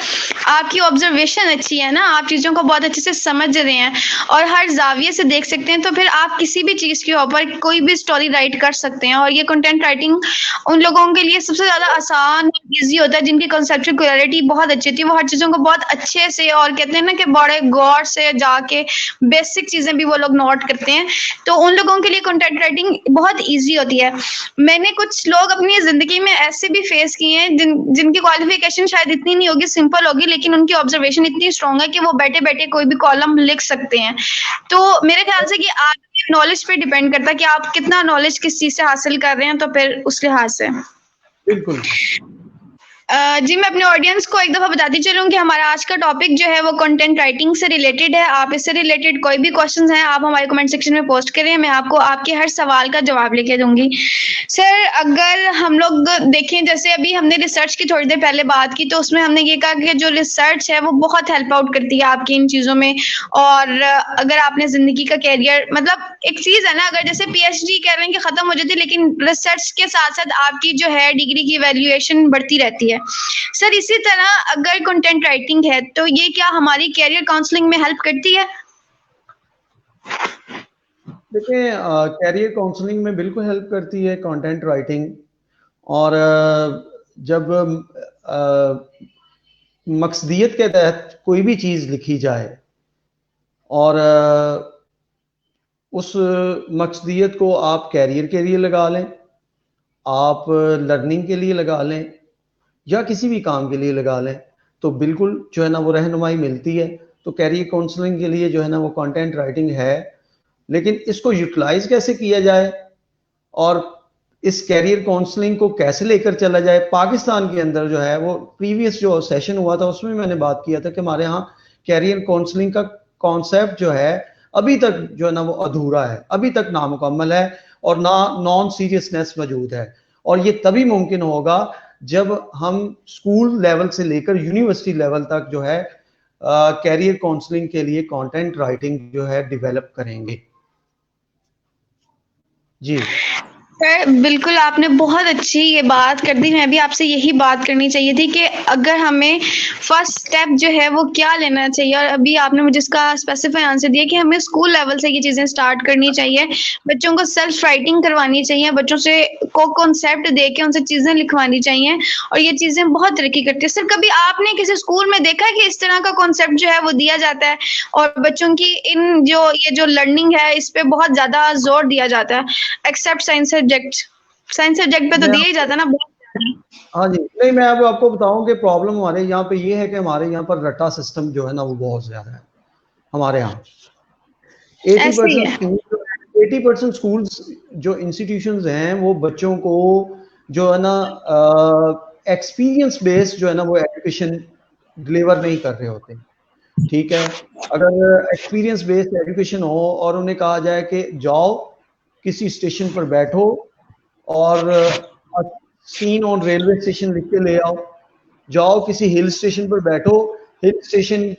आपकी ऑब्जर्वेशन अच्छी है ना, आप चीज़ों को बहुत अच्छे से समझ रहे हैं और हर जाविये से देख सकते हैं, तो फिर आप किसी भी चीज़ के ऊपर कोई भी स्टोरी राइट कर सकते हैं। और ये कंटेंट राइटिंग उन लोगों के लिए सबसे ज़्यादा आसान ईजी होता है, जिनकी कंसेप्चुअल क्लैरिटी बहुत अच्छी होती है, वो हर चीजों को बहुत अच्छे से और कहते हैं ना कि बड़े गौर से जाके बेसिक चीजें भी वो लोग नोट करते हैं, तो उन लोगों के लिए कंटेंट राइटिंग बहुत ईजी होती है। मैंने कुछ लोग अपनी जिंदगी में ऐसे भी फेस किए हैं जिनकी क्वालिफिकेशन शायद इतनी नहीं होगी, सिंपल होगी, लेकिन उनकी ऑब्जर्वेशन इतनी स्ट्रांग है कि वो बैठे बैठे कोई भी कॉलम लिख सकते हैं। तो मेरे ख्याल से कि आप नॉलेज पे डिपेंड करता है कि आप कितना नॉलेज किस चीज से हासिल कर रहे हैं, तो फिर उस लिहाज से
बिल्कुल।
जी, मैं अपने ऑडियंस को एक दफा बताती चलूं कि हमारा आज का टॉपिक जो है वो कंटेंट राइटिंग से रिलेटेड है। आप इससे रिलेटेड कोई भी क्वेश्चंस हैं आप हमारे कमेंट सेक्शन में पोस्ट करें, मैं आपको आपके हर सवाल का जवाब लेके दूंगी। सर, अगर हम लोग देखें, जैसे अभी हमने रिसर्च की थोड़ी देर पहले बात की, तो उसमें हमने ये कहा कि जो रिसर्च है वो बहुत हेल्प आउट करती है आपकी इन चीजों में। और अगर आपने जिंदगी का कैरियर, मतलब एक चीज है ना, अगर जैसे पीएचडी कह रहे हैं कि खत्म हो जाती है, लेकिन रिसर्च के साथ साथ आपकी जो है डिग्री की वैल्यूएशन बढ़ती रहती है। सर, इसी तरह अगर कंटेंट राइटिंग है तो ये क्या हमारी कैरियर काउंसलिंग में हेल्प करती है?
देखिए, कैरियर काउंसलिंग में बिल्कुल हेल्प करती है कंटेंट राइटिंग। और जब मकसदियत के तहत कोई भी चीज़ लिखी जाए और उस मकसदियत को आप कैरियर के लिए लगा लें, आप लर्निंग के लिए लगा लें, या किसी भी काम के लिए लगा लें, तो बिल्कुल जो है ना वो रहनुमाई मिलती है। तो कैरियर काउंसलिंग के लिए जो है ना वो कंटेंट राइटिंग है, लेकिन इसको यूटिलाइज कैसे किया जाए और इस कैरियर काउंसलिंग को कैसे लेकर चला जाए। पाकिस्तान के अंदर जो है वो प्रीवियस जो सेशन हुआ था उसमें मैंने बात किया था कि हमारे यहाँ कैरियर काउंसलिंग का कॉन्सेप्ट जो है अभी तक जो है ना वो अधूरा है, अभी तक नामुकम्मल है और ना नॉन सीरियसनेस मौजूद है। और ये तभी मुमकिन होगा जब हम स्कूल लेवल से लेकर यूनिवर्सिटी लेवल तक जो है कैरियर काउंसलिंग के लिए कंटेंट राइटिंग जो है डेवलप करेंगे। जी
सर, बिल्कुल आपने बहुत अच्छी ये बात कर दी। मैं भी आपसे यही बात करनी चाहिए थी कि अगर हमें फर्स्ट स्टेप जो है वो क्या लेना चाहिए, और अभी आपने मुझे इसका स्पेसिफाई आंसर दिया कि हमें स्कूल लेवल से ये चीजें स्टार्ट करनी चाहिए, बच्चों को सेल्फ राइटिंग करवानी चाहिए, बच्चों से को कॉन्सेप्ट दे के उनसे चीजें लिखवानी चाहिए, और ये चीजें बहुत तरक्की करती है। सर, कभी आपने किसी स्कूल में देखा है कि इस तरह का कॉन्सेप्ट जो है वो दिया जाता है और बच्चों की इन ये जो लर्निंग है इस पे बहुत ज्यादा जोर दिया जाता है, एक्सेप्ट साइंस सब्जेक्ट पे तो दिया ही जाता है ना बहुत।
हाँ जी, नहीं, मैं अब आपको बताऊं कि प्रॉब्लम हमारे यहाँ पे ये है कि हमारे यहाँ पर रट्टा सिस्टम जो है ना वो बहुत ज्यादा है हमारे यहाँ। 80% स्कूल्स जो इंस्टीट्यूशंस हैं वो बच्चों को जो है ना एक्सपीरियंस बेस्ड जो है ना वो एजुकेशन डिलीवर नहीं कर रहे होते। ठीक है, अगर एक्सपीरियंस बेस्ड एजुकेशन हो और उन्हें कहा जाए कि जाओ किसी स्टेशन पर बैठो और सीन ऑन रेलवे स्टेशन लिख के ले आओ, जाओ किसी हिल स्टेशन पर बैठो, हिल स्टेशन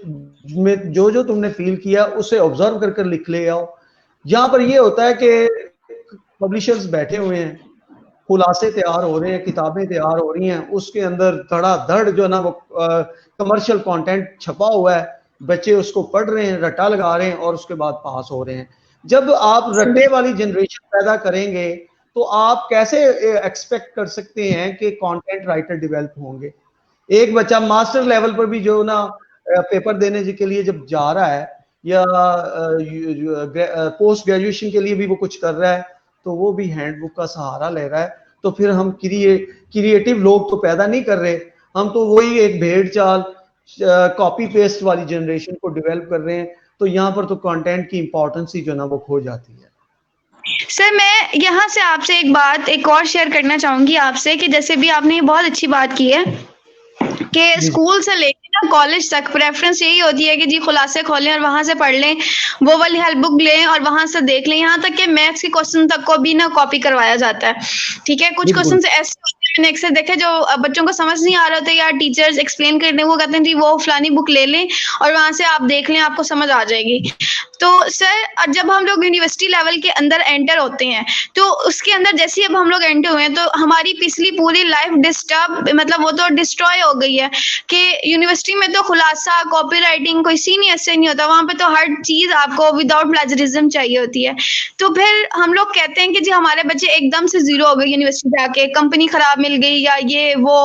में जो जो तुमने फील किया उसे ऑब्जर्व कर कर लिख ले आओ। यहाँ पर ये होता है कि पब्लिशर्स बैठे हुए हैं, खुलासे तैयार हो रहे हैं, किताबें तैयार हो रही हैं, उसके अंदर धड़ाधड़ जो है ना वो कमर्शियल कंटेंट छपा हुआ है, बच्चे उसको पढ़ रहे हैं, रट्टा लगा रहे हैं और उसके बाद पास हो रहे हैं। जब आप रट्टे वाली जनरेशन पैदा करेंगे तो आप कैसे एक्सपेक्ट कर सकते हैं कि कंटेंट राइटर डेवलप होंगे। एक बच्चा मास्टर लेवल पर भी जो ना पेपर देने के लिए जब जा रहा है या पोस्ट ग्रेजुएशन के लिए भी वो कुछ कर रहा है तो वो भी हैंडबुक का सहारा ले रहा है। तो फिर हम क्रिएटिव लोग तो पैदा नहीं कर रहे, हम तो वही एक भेड़ चाल कॉपी पेस्ट वाली जनरेशन को डेवलप कर रहे हैं। तो यहाँ पर तो कंटेंट की इंपॉर्टेंस ही जो ना वो खो जाती है।
सर, मैं यहाँ से आपसे एक और शेयर करना चाहूंगी आपसे कि जैसे भी आपने ये बहुत अच्छी बात की है कि स्कूल से लेकर ना कॉलेज तक प्रेफरेंस यही होती है कि जी खुलासे खोलें और वहां से पढ़ लें, वो वाली हेल्प बुक लें और वहां से देख लें। यहाँ तक कि मैथ्स के क्वेश्चन तक को भी ना कॉपी करवाया जाता है। ठीक है, कुछ क्वेश्चन ऐसे होते हैं, मैंने अक्सर देखे, जो बच्चों को समझ नहीं आ रहा होता या टीचर्स एक्सप्लेन कर रहे हैं, वो कहते हैं जी वो फलानी बुक ले लें और वहां से आप देख लें, आपको समझ आ जाएगी। तो सर जब हम लोग यूनिवर्सिटी लेवल के अंदर एंटर होते हैं तो उसके अंदर जैसे ही अब हम लोग एंटर हुए हैं तो हमारी पिछली पूरी लाइफ डिस्टर्ब मतलब वो तो डिस्ट्रॉय हो गई है कि यूनिवर्सिटी में तो खुलासा कॉपी राइटिंग कोई सीन ऐसे नहीं होता, वहां पे तो हर चीज आपको विदाउट प्लेजरिज्म चाहिए होती है। तो फिर हम लोग कहते हैं कि जी हमारे बच्चे एकदम से जीरो हो गए यूनिवर्सिटी जाके, कंपनी खराब मिल गई या ये वो,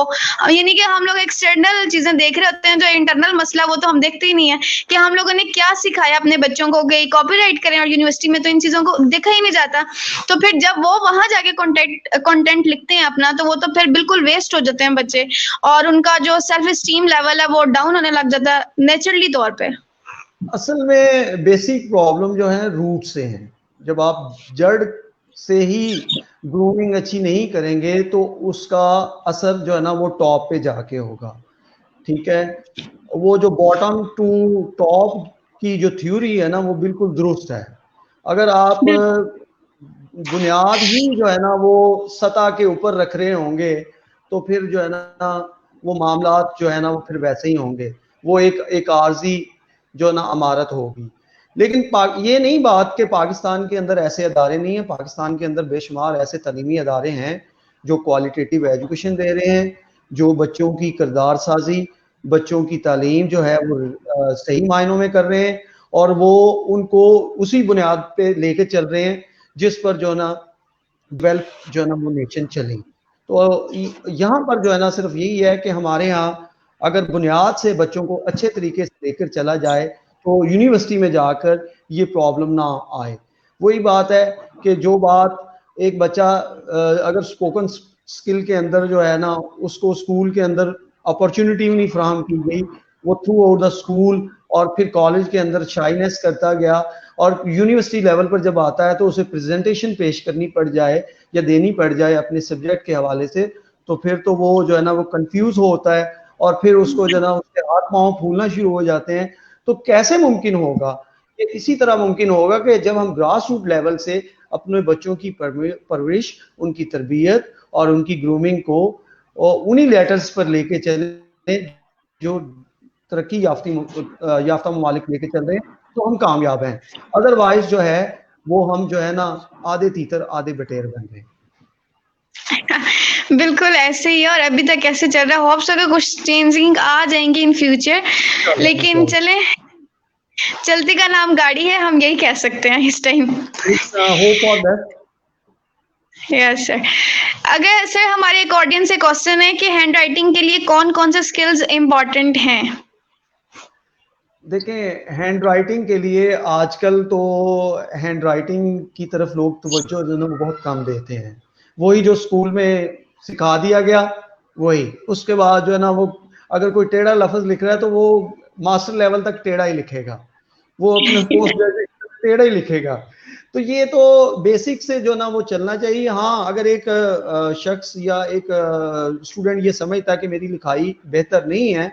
यानी कि हम लोग एक्सटर्नल चीजें देख रहे होते हैं, जो इंटरनल मसला वो तो हम देखते ही नहीं है कि हम लोगों ने क्या सिखाया अपने बच्चों को कि कॉपीराइट करें, और यूनिवर्सिटी में तो इन चीजों को देखा ही नहीं जाता। तो फिर जब वो वहां जाके कंटेंट लिखते हैं अपना, तो वो तो फिर बिल्कुल वेस्ट हो जाते हैं बच्चे, और उनका जो सेल्फ स्टीम लेवल है वो डाउन होने लग जाता है नेचुरली तौर पे।
असल में बेसिक प्रॉब्लम जो है रूट से है। जब आप जड़ से ही ग्रूमिंग अच्छी नहीं करेंगे तो उसका असर जो है ना वो टॉप पे जाके होगा। ठीक है, वो जो बॉटम टू टॉप की जो थ्योरी है ना वो बिल्कुल दुरुस्त है। अगर आप बुनियाद ही जो है ना वो सतह के ऊपर रख रहे होंगे तो फिर जो है ना वो मामलात जो है ना वो फिर वैसे ही होंगे, वो एक आर्जी जो ना इमारत होगी। लेकिन ये नहीं बात कि पाकिस्तान के अंदर ऐसे अदारे नहीं हैं। पाकिस्तान के अंदर बेशुमार ऐसे तलीमी अदारे हैं जो क्वालिटेटिव एजुकेशन दे रहे हैं, जो बच्चों की किरदार साजी, बच्चों की तालीम जो है वो सही मायनों में कर रहे हैं, और वो उनको उसी बुनियाद पे लेके चल रहे हैं जिस पर जो ना वेल्थ जो है ना वो नेशन चली। तो यहाँ पर जो है ना सिर्फ यही है कि हमारे यहाँ अगर बुनियाद से बच्चों को अच्छे तरीके से लेकर चला जाए तो यूनिवर्सिटी में जाकर ये प्रॉब्लम ना आए। वही बात है कि जो बात एक बच्चा अगर स्पोकन स्किल के अंदर जो है ना उसको स्कूल के अंदर अपॉर्चुनिटी नहीं फराहम की गई, वो थ्रू आउट द स्कूल और फिर कॉलेज के अंदर शाइनेस करता गया, और यूनिवर्सिटी लेवल पर जब आता है तो उसे प्रेजेंटेशन पेश करनी पड़ जाए या देनी पड़ जाए अपने सब्जेक्ट के हवाले से, तो फिर तो वो जो है ना वो कंफ्यूज होता है और फिर उसको जो है ना उसके हाथ पांव फूलना शुरू हो जाते हैं। तो कैसे मुमकिन होगा? ये इसी तरह मुमकिन होगा कि जब हम ग्रास रूट लेवल से अपने बच्चों की परवरिश, उनकी तरबियत और उनकी ग्रूमिंग को उन्हीं लेटर्स पर लेके चले जो तरक्की याफ्ता ममालिक लेके चल रहे हैं, तो हम कामयाब हैं। अदरवाइज जो है वो हम जो है ना आधे तीतर आधे बटेर बन रहे हैं।
बिल्कुल ऐसे ही है, और अभी तक ऐसे चल रहा है। होप्स अगर कुछ चेंजिंग आ जाएंगी इन फ्यूचर, लेकिन चले, चलती का नाम गाड़ी है, हम यही कह सकते हैं इस time.
Hope for that.
Yes sir. अगर सर हमारे एक ऑडियंस से क्वेश्चन है कि हैंड राइटिंग के लिए कौन कौन से स्किल्स इम्पोर्टेंट हैं?
देखें, हैंड राइटिंग के लिए आजकल तो हैंड राइटिंग की तरफ लोग तवज्जो जो है ना बहुत कम देते हैं। वही जो स्कूल में सिखा दिया गया वही, उसके बाद जो है ना वो अगर कोई टेढ़ा लफ्ज लिख रहा है तो वो मास्टर लेवल तक टेढ़ा ही लिखेगा, वो अपने पोस्ट ग्रेजुएट टेढ़ा ही लिखेगा। तो ये तो बेसिक से जो ना वो चलना चाहिए। हाँ, अगर एक शख्स या एक स्टूडेंट ये समझता है कि मेरी लिखाई बेहतर नहीं है,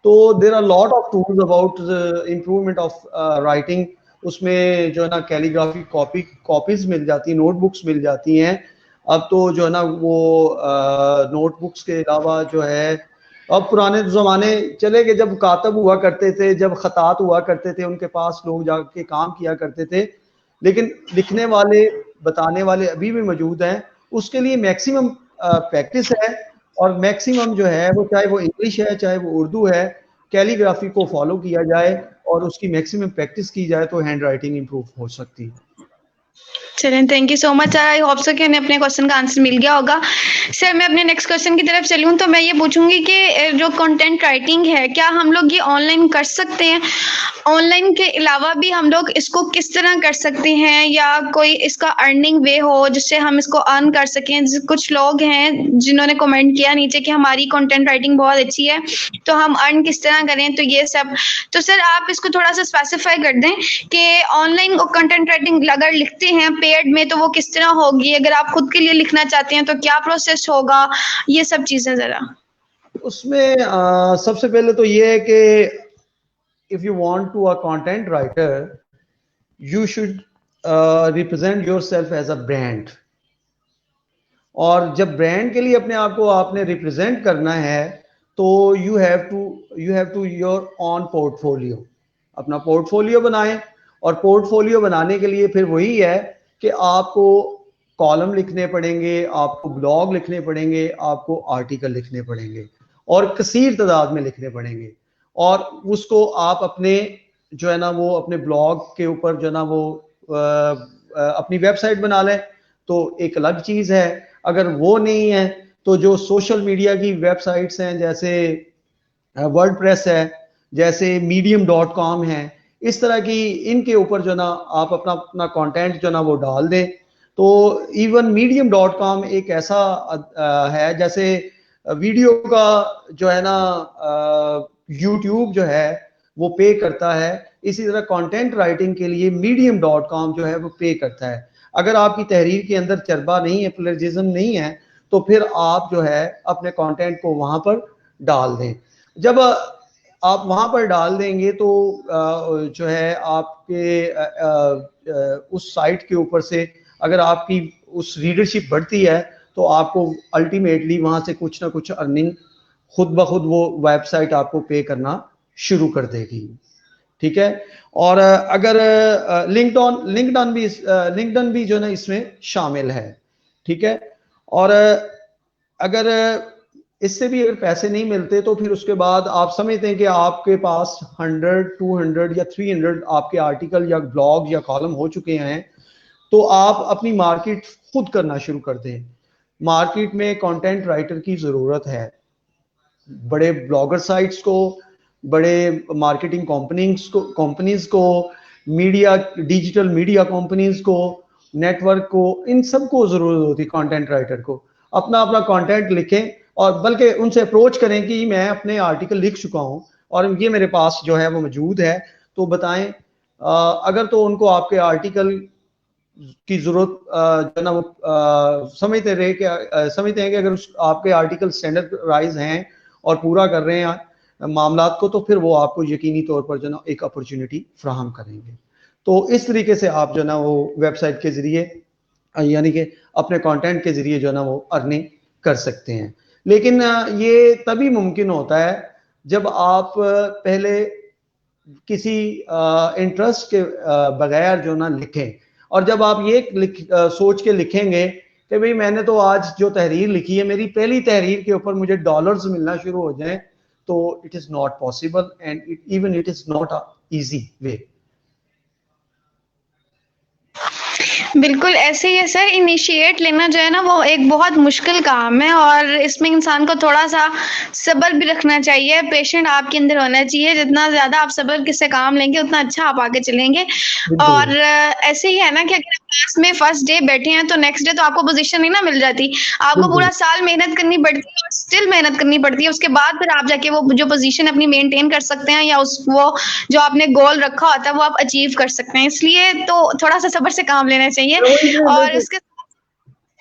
तो there are lot of tools about improvement of writing. उसमें जो है ना कैलीग्राफी कॉपीज मिल जाती है, नोटबुक्स मिल जाती हैं। अब तो जो है ना वो नोटबुक्स के अलावा जो है, अब पुराने ज़माने चले गए जब कातब हुआ करते थे, जब खतात हुआ करते थे, उनके पास लोग जाके काम किया करते थे, लेकिन लिखने वाले बताने वाले अभी भी मौजूद हैं। उसके लिए मैक्सिमम प्रैक्टिस है, और मैक्सिमम जो है वो चाहे वो इंग्लिश है चाहे वो उर्दू है, कैलीग्राफी को फॉलो किया जाए और उसकी मैक्सिमम प्रैक्टिस की जाए तो हैंड राइटिंग इंप्रूव हो सकती है।
चलें, thank you so much. I hope so कि हमें अपने क्वेश्चन का आंसर मिल गया होगा। सर मैं अपने नेक्स्ट क्वेश्चन की तरफ चलूँ तो मैं ये पूछूंगी कि जो कंटेंट राइटिंग है, क्या हम लोग ये ऑनलाइन कर सकते हैं? ऑनलाइन के अलावा भी हम लोग इसको किस तरह कर सकते हैं, या कोई इसका अर्निंग वे हो जिससे हम इसको अर्न कर सकें? कुछ लोग हैं जिन्होंने कमेंट किया नीचे कि हमारी कंटेंट राइटिंग बहुत अच्छी है, तो हम अर्न किस तरह करें? तो ये सब, तो सर आप इसको थोड़ा सा स्पेसिफाई कर दें कि ऑनलाइन कंटेंट राइटिंग अगर लिखते हैं पेड में तो वो किस तरह होगी, अगर आप खुद के लिए लिखना चाहते हैं तो क्या प्रोसेस होगा, ये सब चीजें जरा।
उसमें सबसे पहले तो ये है कि if you want to a content writer, you should represent yourself as a brand। और जब ब्रांड के लिए अपने आप को आपने रिप्रेजेंट करना है तो you have to your own portfolio, अपना पोर्टफोलियो बनाएं और पोर्टफोलियो बनाने के लिए फिर वही है कि आपको कॉलम लिखने पड़ेंगे, आपको ब्लॉग लिखने पड़ेंगे, आपको आर्टिकल लिखने पड़ेंगे और कसीर तादाद में लिखने पड़ेंगे। और उसको आप अपने जो है ना वो अपने ब्लॉग के ऊपर जो है ना वो अपनी वेबसाइट बना लें तो एक अलग चीज है। अगर वो नहीं है तो जो सोशल मीडिया की वेबसाइट्स हैं जैसे वर्डप्रेस है, जैसे medium.com है, इस तरह की इनके ऊपर जो ना आप अपना अपना कंटेंट जो ना वो डाल दें। तो इवन medium.com एक ऐसा है जैसे वीडियो का जो है ना यूट्यूब जो है वो पे करता है, इसी तरह कंटेंट राइटिंग के लिए medium.com जो है वो पे करता है। अगर आपकी तहरीर के अंदर चरबा नहीं है, प्लेजरिज्म नहीं है, तो फिर आप जो है अपने कंटेंट को वहां पर डाल दें। जब आप वहां पर डाल देंगे तो जो है आपके उस साइट के ऊपर से अगर आपकी उस रीडरशिप बढ़ती है तो आपको अल्टीमेटली वहां से कुछ ना कुछ अर्निंग खुद ब खुद वो वेबसाइट आपको पे करना शुरू कर देगी। ठीक है। और अगर लिंक्डइन भी जो है ना इसमें शामिल है। ठीक है। और अगर इससे भी अगर पैसे नहीं मिलते तो फिर उसके बाद आप समझते हैं कि आपके पास 100, 200 या 300 आपके आर्टिकल या ब्लॉग या कॉलम हो चुके हैं, तो आप अपनी मार्केट खुद करना शुरू कर दें। मार्केट में कंटेंट राइटर की जरूरत है। बड़े ब्लॉगर साइट्स को, बड़े मार्केटिंग कंपनीज को, मीडिया, डिजिटल मीडिया कंपनीज को, नेटवर्क को, इन सबको जरूरत होती है कंटेंट राइटर को। अपना अपना कंटेंट लिखें और बल्कि उनसे अप्रोच करें कि मैं अपने आर्टिकल लिख चुका हूं और ये मेरे पास जो है वो मौजूद है, तो बताएं। अगर तो उनको आपके आर्टिकल की जरूरत जो ना वो समझते हैं कि अगर आपके आर्टिकल स्टैंडर्डाइज हैं और पूरा कर रहे हैं मामलात को, तो फिर वो आपको यकीनी तौर पर जो ना एक अपॉर्चुनिटी फ्राहम करेंगे। तो इस तरीके से आप जो ना वो वेबसाइट के जरिए यानी कि अपने कंटेंट के जरिए जो ना वो अर्निंग कर सकते हैं। लेकिन ये तभी मुमकिन होता है जब आप पहले किसी इंटरेस्ट के बगैर जो ना लिखें। और जब आप ये सोच के लिखेंगे कि भाई मैंने तो आज जो तहरीर लिखी है, मेरी पहली तहरीर के ऊपर मुझे डॉलर्स मिलना शुरू हो जाए, तो it is not possible and it is not a easy way.
बिल्कुल ऐसे ही है सर। इनिशिएट लेना जो है ना वो एक बहुत मुश्किल काम है और इसमें इंसान को थोड़ा सा सब्र भी रखना चाहिए, पेशेंट आपके अंदर होना चाहिए। जितना ज्यादा आप सब्र से काम लेंगे उतना अच्छा आप आगे चलेंगे। और ऐसे ही है ना कि अगर क्लास में फर्स्ट डे बैठे हैं तो नेक्स्ट डे तो आपको पोजीशन नहीं ना मिल जाती, आपको पूरा साल मेहनत करनी पड़ती है और स्टिल मेहनत करनी पड़ती है। उसके बाद फिर आप जाके वो जो पोजीशन अपनी मेंटेन कर सकते हैं या उस वो जो आपने गोल रखा होता है वो आप अचीव कर सकते हैं। इसलिए तो थोड़ा सा सब्र से काम लेना चाहिए। और इसके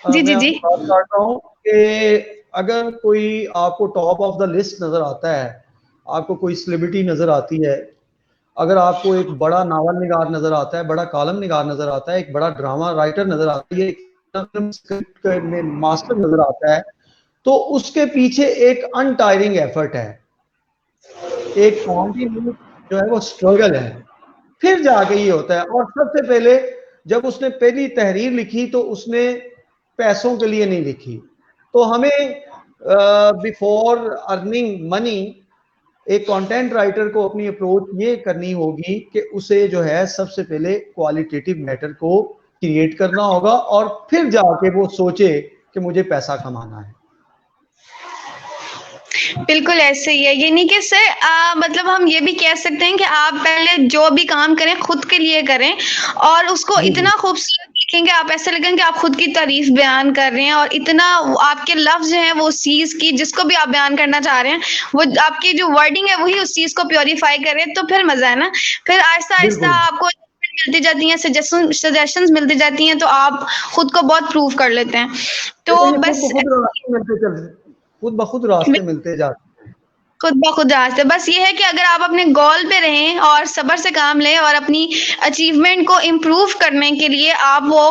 जी जी जी
बात कर रहा हूँ कि अगर कोई आपको टॉप ऑफ द लिस्ट नजर आता है, आपको कोई सेलिब्रिटी नजर आती है, अगर आपको एक बड़ा नावल निगार नजर आता है, बड़ा कॉलम निगार नजर आता है, एक बड़ा ड्रामा राइटर नजर आता है, स्क्रिप्ट में मास्टर नजर आता है, तो उसके पीछे एक अनटायरिंग एफर्ट है, एक कॉन्टिन्यूस जो है वो स्ट्रगल है, फिर जाके ये होता है। और सबसे पहले जब उसने पहली तहरीर लिखी तो उसने पैसों के लिए नहीं लिखी। तो हमें बिफोर अर्निंग मनी एक कंटेंट राइटर को अपनी अप्रोच ये करनी होगी कि उसे जो है सबसे पहले क्वालिटेटिव मैटर को क्रिएट करना होगा और फिर जाके वो सोचे कि मुझे पैसा कमाना है।
बिल्कुल ऐसे ही है। ये नहीं कि सर मतलब हम ये भी कह सकते हैं कि आप पहले जो भी काम करें खुद के लिए करें और उसको इतना खूबसूरत लिखेंगे, आप ऐसे लगेंगे आप खुद की तारीफ बयान कर रहे हैं और इतना आपके लफ्ज हैं वो चीज की जिसको भी आप बयान करना चाह रहे हैं वो आपकी जो वर्डिंग है वही उस चीज को प्योरीफाई करे, तो फिर मजा है ना। फिर आहिस्ता आहिस्ता आपको मिलती जाती हैं, सजेशंस मिलती जाती हैं, तो आप खुद को बहुत प्रूव कर लेते हैं। तो बस
खुद ब खुद रास्ते मिलते जाते हैं।
खुद ब खुद रास्ते। बस ये है कि अगर आप अपने गोल पे रहें और सब्र से काम लें और अपनी अचीवमेंट को इम्प्रूव करने के लिए आप वो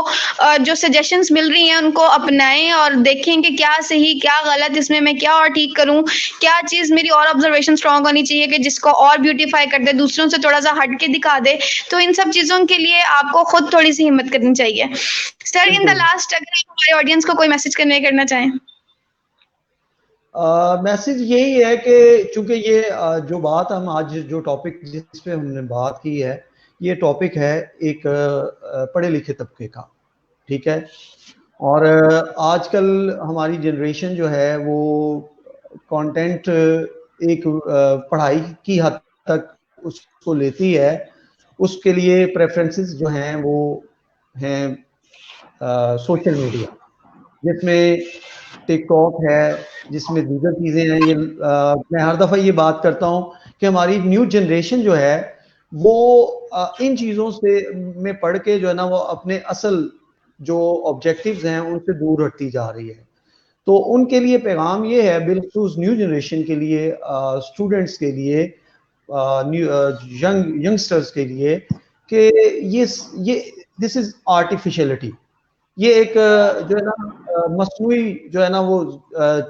जो सजेशंस मिल रही हैं उनको अपनाएं और देखें कि क्या सही क्या गलत, इसमें मैं क्या और ठीक करूं, क्या चीज़ मेरी और ऑब्जर्वेशन स्ट्रांग होनी चाहिए कि जिसको और ब्यूटीफाई कर दे, दूसरों से थोड़ा सा हट के दिखा दे। तो इन सब चीज़ों के लिए आपको खुद थोड़ी सी हिम्मत करनी चाहिए। सर, इन द
बिल्कुल।
लास्ट अगर आप हमारे ऑडियंस को कोई मैसेज कन्वे करना चाहें।
मैसेज यही है कि चूंकि ये जो बात हम आज जो टॉपिक जिस पे हमने बात की है, ये टॉपिक है एक पढ़े लिखे तबके का, ठीक है। और आजकल हमारी जनरेशन जो है वो कंटेंट एक पढ़ाई की हद तक उसको लेती है, उसके लिए प्रेफरेंसेस जो हैं वो हैं सोशल मीडिया, जिसमें टिकटॉक है, जिसमें दीगर चीज़ें हैं। ये मैं हर दफ़ा ये बात करता हूँ कि हमारी न्यू जनरेशन जो है वो इन चीज़ों से में पढ़ के जो है ना वो अपने असल जो ऑब्जेक्टिव्स हैं उनसे दूर हटती जा रही है। तो उनके लिए पैगाम ये है, बिलखुसूस न्यू जनरेशन के लिए, स्टूडेंट्स के लिए, यंगस्टर्स के लिए, कि ये दिस इज आर्टिफिशियलिटी। ये एक जो है ना मसनूई जो है ना वो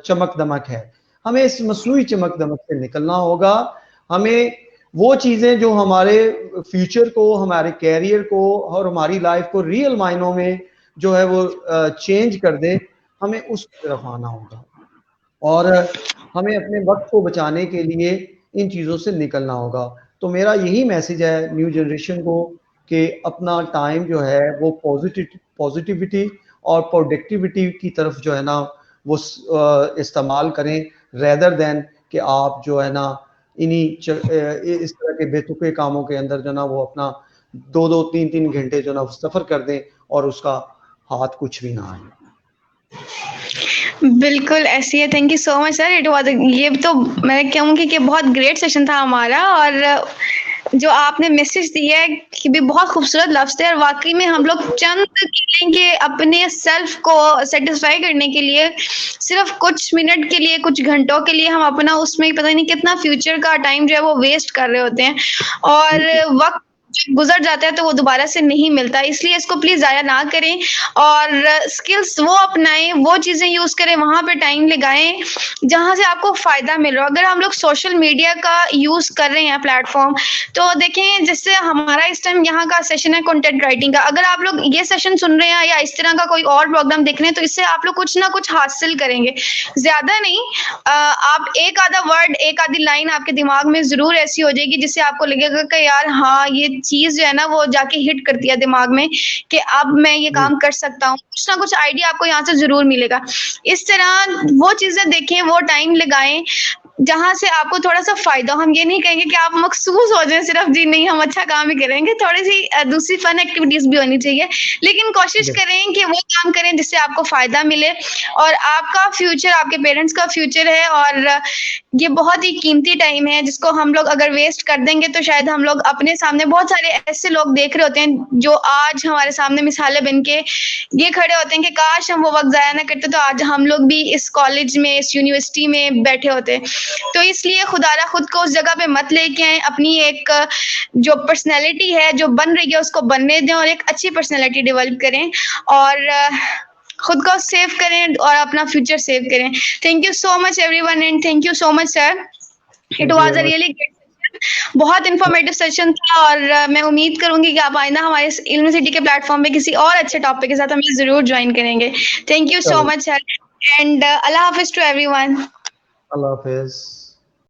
चमक दमक है। हमें इस मसनूई चमक दमक से निकलना होगा। हमें वो चीज़ें जो हमारे फ्यूचर को, हमारे कैरियर को और हमारी लाइफ को रियल मायनों में जो है वो चेंज कर दे, हमें उस तरफ आना होगा। और हमें अपने वक्त को बचाने के लिए इन चीज़ों से निकलना होगा। तो मेरा यही मैसेज है न्यू जनरेशन को कि अपना टाइम जो है वो पॉजिटिविटी और प्रोडक्टिविटी की तरफ जो है ना वो इस्तेमाल करें, रेदर देन कि आप जो है ना इस तरह के बेतुके कामों के अंदर जो ना वो अपना 2-2 3-3 घंटे जो ना सफ़र कर दें और उसका हाथ कुछ भी ना आए।
बिल्कुल ऐसी है। Thank you so much sir. It was, ये तो मैं कहूँगी कि बहुत ग्रेट सेशन था हमारा, और जो आपने मैसेज दिया है कि भी बहुत खूबसूरत लफ्ज़ थे, और वाकई में हम लोग चंद के अपने सेल्फ को सेटिस्फाई करने के लिए सिर्फ कुछ मिनट के लिए, कुछ घंटों के लिए हम अपना उसमें पता नहीं कितना फ्यूचर का टाइम जो है वो वेस्ट कर रहे होते हैं, और वक्त जब गुजर जाता है तो वो दोबारा से नहीं मिलता। इसलिए इसको प्लीज जाया ना करें और स्किल्स वो अपनाएं, वो चीजें यूज करें, वहां पे टाइम लगाएं जहां से आपको फायदा मिल रहा हो। अगर हम लोग सोशल मीडिया का यूज कर रहे हैं प्लेटफॉर्म, तो देखें जैसे हमारा इस टाइम यहाँ का सेशन है कंटेंट राइटिंग का, अगर आप लोग ये सेशन सुन रहे हैं या इस तरह का कोई और प्रोग्राम देख रहे हैं तो इससे आप लोग कुछ ना कुछ हासिल करेंगे, ज्यादा नहीं। आप एक आधा वर्ड, एक आधी लाइन आपके दिमाग में जरूर ऐसी हो जाएगी जिससे आपको लगेगा कि यार हाँ ये चीज जो है ना वो जाके हिट करती है दिमाग में कि अब मैं ये काम कर सकता हूँ। कुछ ना कुछ आइडिया आपको यहाँ से जरूर मिलेगा। इस तरह वो चीजें देखें, वो टाइम लगाएं जहां से आपको थोड़ा सा फायदा। हम ये नहीं कहेंगे कि आप मखसूस हो जाए सिर्फ जी नहीं हम अच्छा काम ही करेंगे, थोड़ी सी दूसरी फन एक्टिविटीज भी होनी चाहिए, लेकिन कोशिश करें कि वो काम करें जिससे आपको फायदा मिले। और आपका फ्यूचर आपके पेरेंट्स का फ्यूचर है, और ये बहुत ही कीमती टाइम है जिसको हम लोग अगर वेस्ट कर देंगे तो शायद हम लोग अपने सामने बहुत सारे ऐसे लोग देख रहे होते हैं जो आज हमारे सामने मिसालें बन के ये खड़े होते हैं कि काश हम वो वक्त जाया ना करते तो आज हम लोग भी इस कॉलेज में, इस यूनिवर्सिटी में बैठे होते। तो इसलिए खुदारा खुद को उस जगह पे मत लेके आए, अपनी एक जो पर्सनैलिटी है जो बन रही है उसको बनने दें और एक अच्छी पर्सनैलिटी डेवलप करें और खुद को सेव करें और अपना फ्यूचर सेव करें। Thank you so much everyone and thank you so much sir. It was a really great session, बहुत इंफॉर्मेटिव सेशन था, और मैं उम्मीद करूंगी कि आप आइंदा हमारे यूनिवर्सिटी के प्लेटफॉर्म पे किसी और अच्छे टॉपिक के साथ हमें जरूर ज्वाइन करेंगे। Thank you so much sir and अल्लाह हाफिज टू एवरीवन।
अल्लाह हाफिज।